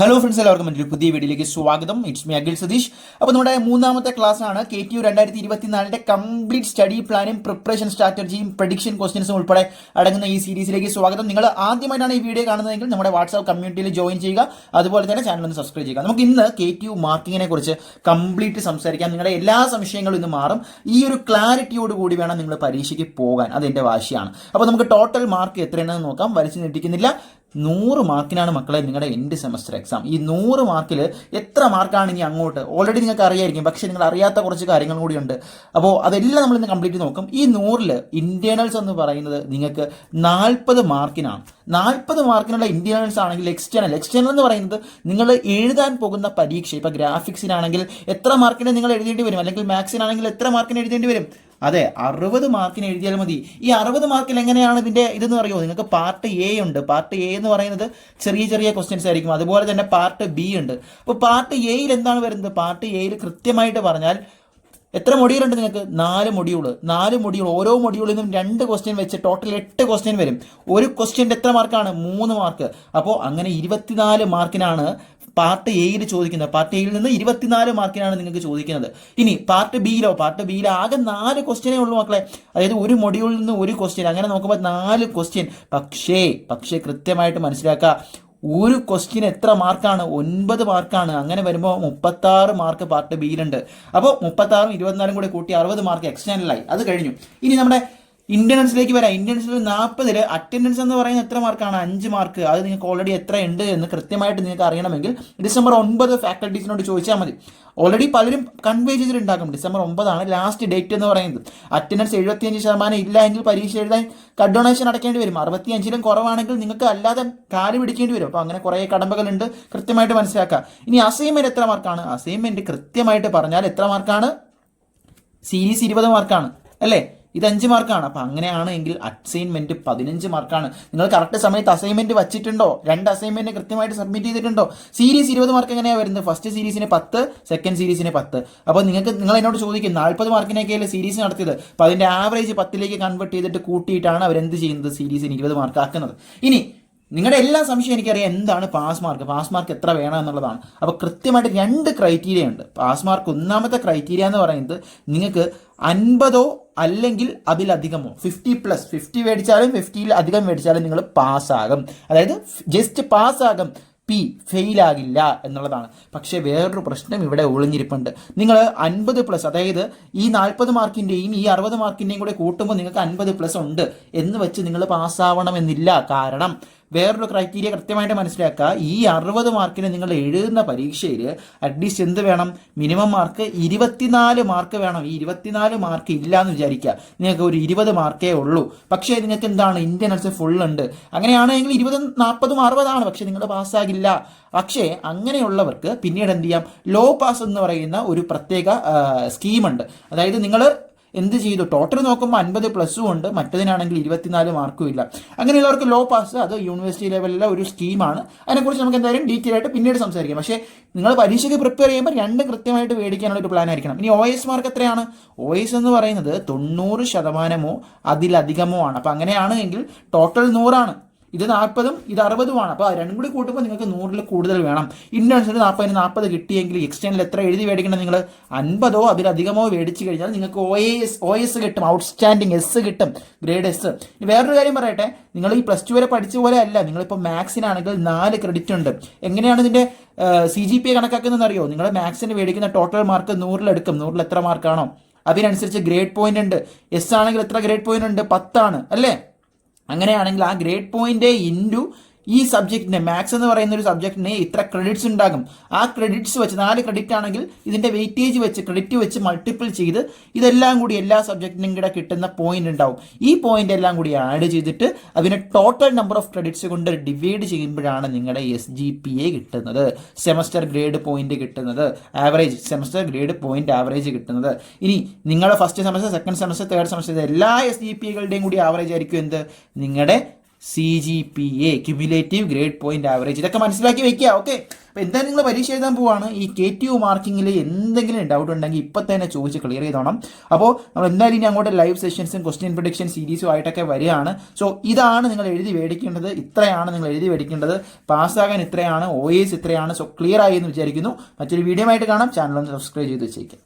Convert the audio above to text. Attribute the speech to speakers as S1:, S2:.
S1: Hello friends, എല്ലാവർക്കും എൻ്റെ ഒരു പുതിയ വീഡിയോയിലേക്ക് സ്വാഗതം. It's me Akhil Satheesh. അപ്പോൾ നമ്മുടെ മൂന്നാമത്തെ ക്ലാസ് ആണ് KTU 2024 കംപ്ലീറ്റ് സ്റ്റഡി പ്ലാനും പ്രിപ്പറേഷൻ സ്ട്രാറ്റജിയും പ്രഡിക്ഷൻ ക്വസ്റ്റ്യൻസും ഉൾപ്പെടെ അടങ്ങുന്ന ഈ സീരീസിലേക്ക് സ്വാഗതം. നിങ്ങൾ ആദ്യമായിട്ടാണ് ഈ വീഡിയോ കാണുന്നതെങ്കിൽ നമ്മുടെ വാട്സാപ്പ് കമ്മ്യൂണിറ്റിയിൽ ജോയിൻ ചെയ്യുക, അതുപോലെ തന്നെ ചാനൽ ഒന്ന് സബ്സ്ക്രൈബ് ചെയ്യുക. നമുക്ക് ഇന്ന് KTU മാർക്കിങ്ങിനെ കുറിച്ച് കംപ്ലീറ്റ് സംസാരിക്കാം. നിങ്ങളുടെ എല്ലാ സംശയങ്ങളും ഇന്ന് മാറും. ഈ ഒരു ക്ലാരിറ്റിയോട് കൂടി വേണം നിങ്ങൾ പരീക്ഷയ്ക്ക് പോകാൻ, അതെൻ്റെ വാശിയാണ്. അപ്പോൾ നമുക്ക് ടോട്ടൽ മാർക്ക് എത്രയാണെന്ന് നോക്കാം. വലിച്ചു നീട്ടിക്കുന്നില്ല. 100 മാർക്കിനാണ് മക്കളെ നിങ്ങളുടെ എൻഡ് സെമസ്റ്റർ എക്സാം. ഈ 100 മാർക്കിൽ എത്ര മാർക്കാണ് ഇനി അങ്ങോട്ട് ഓൾറെഡി നിങ്ങൾക്ക് അറിയായിരിക്കും, പക്ഷേ നിങ്ങൾ അറിയാത്ത കുറച്ച് കാര്യങ്ങൾ കൂടിയുണ്ട്. അപ്പോൾ അതെല്ലാം നമ്മൾ ഇന്ന് കംപ്ലീറ്റ് നോക്കും. ഈ 100ൽ ഇന്റേണൽസ് എന്ന് പറയുന്നത് നിങ്ങൾക്ക് 40 മാർക്കിനാണ്. 40 മാർക്കിനുള്ള ഇന്റേണൽസ് ആണെങ്കിൽ എക്സ്റ്റേണൽ എന്ന് പറയുന്നത് നിങ്ങൾ എഴുതാൻ പോകുന്ന പരീക്ഷ. ഇപ്പോൾ ഗ്രാഫിക്സിനാണെങ്കിൽ എത്ര മാർക്കിന് നിങ്ങൾ എഴുതേണ്ടി വരും, അല്ലെങ്കിൽ മാത്സിനാണെങ്കിൽ എത്ര മാർക്കിന് എഴുതേണ്ടി വരും? അതെ, 60 മാർക്കിന് എഴുതിയാൽ മതി. ഈ 60 മാർക്കിൽ എങ്ങനെയാണ് ഇതിൻ്റെ ഇതെന്ന് അറിയുമോ? നിങ്ങൾക്ക് പാർട്ട് എ ഉണ്ട്. പാർട്ട് എ എന്ന് പറയുന്നത് ചെറിയ ചെറിയ ക്വസ്റ്റ്യൻസ് ആയിരിക്കും. അതുപോലെ തന്നെ പാർട്ട് ബി ഉണ്ട്. അപ്പോൾ പാർട്ട് എയിൽ എന്താണ് വരുന്നത്? പാർട്ട് എയിൽ കൃത്യമായിട്ട് പറഞ്ഞാൽ എത്ര മൊഡ്യൂൾ ഉണ്ട് നിങ്ങൾക്ക്? 4 മൊഡ്യൂൾ. ഓരോ മൊഡ്യൂളിൽ നിന്നും 2 ക്വസ്റ്റ്യൻ വെച്ച് ടോട്ടൽ 8 ക്വസ്റ്റ്യൻ വരും. ഒരു ക്വസ്റ്റ്യൻ്റെ എത്ര മാർക്കാണ്? 3 മാർക്ക്. അപ്പോൾ അങ്ങനെ 24 മാർക്കിനാണ് പാർട്ട് എയിൽ ചോദിക്കുന്നത്. പാർട്ട് എയിൽ നിന്ന് 24 മാർക്കിനാണ് നിങ്ങൾക്ക് ചോദിക്കുന്നത്. ഇനി പാർട്ട് ബിയിൽ ആകെ 4 ക്വസ്റ്റ്യനേ ഉള്ളൂ മക്കളെ. അതായത് ഒരു മൊഡ്യൂളിൽ നിന്ന് ഒരു ക്വസ്റ്റ്യൻ, അങ്ങനെ നോക്കുമ്പോൾ 4 ക്വസ്റ്റ്യൻ. പക്ഷേ കൃത്യമായിട്ട് മനസ്സിലാക്കുക, ഒരു ക്വസ്റ്റ്യൻ എത്ര മാർക്കാണ്? 9 മാർക്കാണ്. അങ്ങനെ വരുമ്പോൾ 36 മാർക്ക് പാർട്ട് ബിയിലുണ്ട്. അപ്പോൾ 36ഉം 24ഉം കൂടെ കൂട്ടി 60 മാർക്ക് എക്സ്റ്റേണലായി. അത് കഴിഞ്ഞു. ഇനി നമ്മുടെ ഇന്റേണൽസിലേക്ക് വരാം. ഇന്റേണൽസിൽ 40ൽ അറ്റൻഡൻസ് എന്ന് പറയുന്നത് എത്ര മാർക്കാണ്? 5 മാർക്ക്. അത് നിങ്ങൾക്ക് ഓൾറെഡി എത്ര ഉണ്ട് എന്ന് കൃത്യമായിട്ട് നിങ്ങൾക്ക് അറിയണമെങ്കിൽ ഡിസംബർ 9 ഫാക്കൽറ്റീസിനോട് ചോദിച്ചാൽ മതി. ഓൾറെഡി പലരും കൺവേ ചെയ്തിട്ടുണ്ടാകും. ഡിസംബർ 9 ലാസ്റ്റ് ഡേറ്റ് എന്ന് പറയുന്നത്. അറ്റൻഡൻസ് 75% ഇല്ല എങ്കിൽ പരീക്ഷ എഴുതാൻ കട്ട് ഡൊണേഷൻ അടയ്ക്കേണ്ടി വരും. 65ലും കുറവാണെങ്കിൽ നിങ്ങൾക്ക് അല്ലാതെ കാല് പിടിക്കേണ്ടി വരും. അപ്പോൾ അങ്ങനെ കുറേ കടമ്പകളുണ്ട്, കൃത്യമായിട്ട് മനസ്സിലാക്കുക. ഇനി അസൈൻമെന്റ് എത്ര മാർക്കാണ്? അസൈൻമെന്റ് കൃത്യമായിട്ട് പറഞ്ഞാൽ എത്ര മാർക്കാണ്? സീരീസ് 20 മാർക്കാണ് അല്ലേ? ഇത് 5 മാർക്കാണ്. അപ്പോൾ അങ്ങനെയാണ് എങ്കിൽ അസൈൻമെന്റ് 15 മാർക്കാണ്. നിങ്ങൾ കറക്റ്റ് സമയത്ത് അസൈൻമെന്റ് വച്ചിട്ടുണ്ടോ? 2 അസൈൻമെന്റ് കൃത്യമായിട്ട് സബ്മിറ്റ് ചെയ്തിട്ടുണ്ടോ? സീരീസ് 20 മാർക്ക് എങ്ങനെയാണ് വരുന്നത്? ഫസ്റ്റ് സീരീസിന് 10, സെക്കൻഡ് സീരീസിന് 10. അപ്പോൾ നിങ്ങൾ എന്നോട് ചോദിക്കും 40 മാർക്കിനൊക്കെയല്ലേ സീരീസ് നടത്തിയത്, അപ്പോൾ അതിന്റെ ആവറേജ് 10ലേക്ക് കൺവേർട്ട് ചെയ്തിട്ട് കൂട്ടിയിട്ടാണ് അവരെന്ത് ചെയ്യുന്നത്? സീരീസിന് 20 മാർക്ക് ആക്കുന്നത്. ഇനി നിങ്ങളുടെ എല്ലാ സംശയം എനിക്കറിയാം, എന്താണ് പാസ് മാർക്ക് എത്ര വേണം എന്നുള്ളതാണ്. അപ്പോൾ കൃത്യമായിട്ട് 2 ക്രൈറ്റീരിയ ഉണ്ട് പാസ് മാർക്ക്. ഒന്നാമത്തെ ക്രൈറ്റീരിയ എന്ന് പറയുന്നത് നിങ്ങൾക്ക് 50 അല്ലെങ്കിൽ അതിലധികമോ 50+ മേടിച്ചാലും 50ൽ അധികം മേടിച്ചാലും നിങ്ങൾ പാസ്സാകും. അതായത് ജസ്റ്റ് പാസ്സാകും, ഫെയിലാകില്ല എന്നുള്ളതാണ്. പക്ഷേ വേറൊരു പ്രശ്നം ഇവിടെ ഒളിഞ്ഞിരിപ്പുണ്ട്. നിങ്ങൾ 50+, അതായത് ഈ 40 മാർക്കിൻ്റെയും ഈ 60 മാർക്കിൻ്റെയും കൂടെ കൂട്ടുമ്പോൾ നിങ്ങൾക്ക് 50+ ഉണ്ട് എന്ന് വെച്ച് നിങ്ങൾ പാസ്സാവണമെന്നില്ല. കാരണം വേറൊരു ക്രൈറ്റീരിയ കൃത്യമായിട്ട് മനസ്സിലാക്കുക. ഈ 60 മാർക്കിന് നിങ്ങൾ എഴുതുന്ന പരീക്ഷയിൽ അറ്റ്ലീസ്റ്റ് എന്ത് വേണം? മിനിമം മാർക്ക് 24 മാർക്ക് വേണം. ഈ 24 മാർക്ക് ഇല്ല എന്ന് വിചാരിക്കുക, നിങ്ങൾക്ക് ഒരു 20 മാർക്കേ ഉള്ളൂ. പക്ഷേ നിങ്ങൾക്ക് എന്താണ്? ഇന്റേണൽസ് ഫുൾ ഉണ്ട്. അങ്ങനെയാണെങ്കിൽ 20, 40, 60 പക്ഷേ നിങ്ങൾ പാസ്സാകില്ല. പക്ഷേ അങ്ങനെയുള്ളവർക്ക് പിന്നീട് എന്ത് ചെയ്യാം? ലോ പാസ് എന്ന് പറയുന്ന ഒരു പ്രത്യേക സ്കീമുണ്ട്. അതായത് നിങ്ങൾ എന്ത് ചെയ്തു? ടോട്ടൽ നോക്കുമ്പോൾ 50+ ഉണ്ട്, മറ്റതിനാണെങ്കിൽ 24 മാർക്കും ഇല്ല. അങ്ങനെയുള്ളവർക്ക് ലോ പാസ്, അത് യൂണിവേഴ്സിറ്റി ലെവലിലെ ഒരു സ്കീമാണ്. അതിനെക്കുറിച്ച് നമുക്ക് എന്തായാലും ഡീറ്റെയിൽ ആയിട്ട് പിന്നീട് സംസാരിക്കാം. പക്ഷേ നിങ്ങൾ പരീക്ഷയ്ക്ക് പ്രിപ്പയർ ചെയ്യുമ്പോൾ 2 കൃത്യമായിട്ട് മേടിക്കാനുള്ള ഒരു പ്ലാൻ ആയിരിക്കണം. ഇനി OS മാർക്ക് എത്രയാണ്? OS എന്ന് പറയുന്നത് 90% അതിലധികമോ ആണ്. അപ്പോൾ അങ്ങനെയാണെങ്കിൽ ടോട്ടൽ 100 ഇത് 40ഉം ഇത് 60ഉമാണ്. അപ്പോൾ 2 കൂടി കൂട്ടുമ്പോൾ നിങ്ങൾക്ക് 100ൽ കൂടുതൽ വേണം. ഇന്റേൺസിൽ 40 കിട്ടിയെങ്കിൽ എക്സ്റ്റേണൽ എത്ര എഴുതി മേടിക്കണം? നിങ്ങൾ 50 അതിലധികമോ മേടിച്ചു കഴിഞ്ഞാൽ നിങ്ങൾക്ക് OS കിട്ടും, ഔട്ട്സ്റ്റാൻഡിങ് S കിട്ടും, ഗ്രേഡ് S. വേറൊരു കാര്യം പറയട്ടെ, നിങ്ങൾ ഈ +2 വരെ പഠിച്ച പോലെ അല്ല. നിങ്ങളിപ്പോൾ മാത്സിനാണെങ്കിൽ 4 ക്രെഡിറ്റ് ഉണ്ട്. എങ്ങനെയാണ് ഇതിൻ്റെ CGPA കണക്കാക്കുന്നതെന്ന് അറിയോ? നിങ്ങൾ മാത്സിന് മേടിക്കുന്ന ടോട്ടൽ മാർക്ക് 100ൽ എടുക്കും. 100ൽ എത്ര മാർക്കാണോ അതിനനുസരിച്ച് ഗ്രേഡ് പോയിന്റ് ഉണ്ട്. S ആണെങ്കിൽ എത്ര ഗ്രേഡ് പോയിന്റ് ഉണ്ട്? 10 അല്ലേ? അങ്ങനെയാണെങ്കിൽ ആ ഗ്രേഡ് പോയിന്റ് ഇൻറ്റു ഈ സബ്ജക്റ്റിന്, മാത്സ് എന്ന് പറയുന്ന ഒരു സബ്ജക്റ്റിന് ഇത്ര ക്രെഡിറ്റ്സ് ഉണ്ടാകും. ആ ക്രെഡിറ്റ്സ് വെച്ച് 4 ക്രെഡിറ്റ് ആണെങ്കിൽ ഇതിൻ്റെ വെയിറ്റേജ് വെച്ച് ക്രെഡിറ്റ് വെച്ച് മൾട്ടിപ്പിൾ ചെയ്ത് ഇതെല്ലാം കൂടി എല്ലാ സബ്ജക്റ്റിനും കൂടെ കിട്ടുന്ന പോയിന്റ് ഉണ്ടാവും. ഈ പോയിന്റ് എല്ലാം കൂടി ആഡ് ചെയ്തിട്ട് അതിനെ ടോട്ടൽ നമ്പർ ഓഫ് ക്രെഡിറ്റ്സ് കൊണ്ട് ഡിവൈഡ് ചെയ്യുമ്പോഴാണ് നിങ്ങളുടെ SGPA കിട്ടുന്നത്, സെമസ്റ്റർ ഗ്രേഡ് പോയിന്റ് കിട്ടുന്നത്, average semester grade point average കിട്ടുന്നത്. ഇനി നിങ്ങളുടെ first semester, second semester, third semester എല്ലാ SGPAകളുടെയും കൂടി ആവറേജ് ആയിരിക്കും എന്ത്? നിങ്ങളുടെ CGPA, cumulative grade point average. ഇതൊക്കെ മനസ്സിലാക്കി വെക്കുക. ഓക്കെ, അപ്പോൾ എന്തായാലും നിങ്ങൾ പരീക്ഷ എഴുതാൻ പോവാണ്. ഈ KTU മാർക്കിങ്ങിൽ എന്തെങ്കിലും ഡൗട്ട് ഉണ്ടെങ്കിൽ ഇപ്പം തന്നെ ചോദിച്ച് ക്ലിയർ ചെയ്തോണം. അപ്പോൾ നമ്മൾ എന്തായാലും ഇനി അങ്ങോട്ട് ലൈവ് സെഷൻസും ക്വസ്റ്റ്യൻ പ്രഡിക്ഷൻ സീരീസും ആയിട്ടൊക്കെ വരികയാണ്. സോ ഇതാണ് നിങ്ങൾ എഴുതി മേടിക്കേണ്ടത്, ഇത്രയാണ് നിങ്ങൾ എഴുതി മേടിക്കേണ്ടത്. പാസ്സാകാൻ ഇത്രയാണ്, OAS ഇത്രയാണ്. സോ ക്ലിയർ ആയി എന്ന് വിചാരിക്കുന്നു. മറ്റൊരു വീഡിയോ ആയിട്ട് കാണാം. ചാനൽ ഒന്ന് സബ്സ്ക്രൈബ് ചെയ്ത് വെച്ചേക്കാം.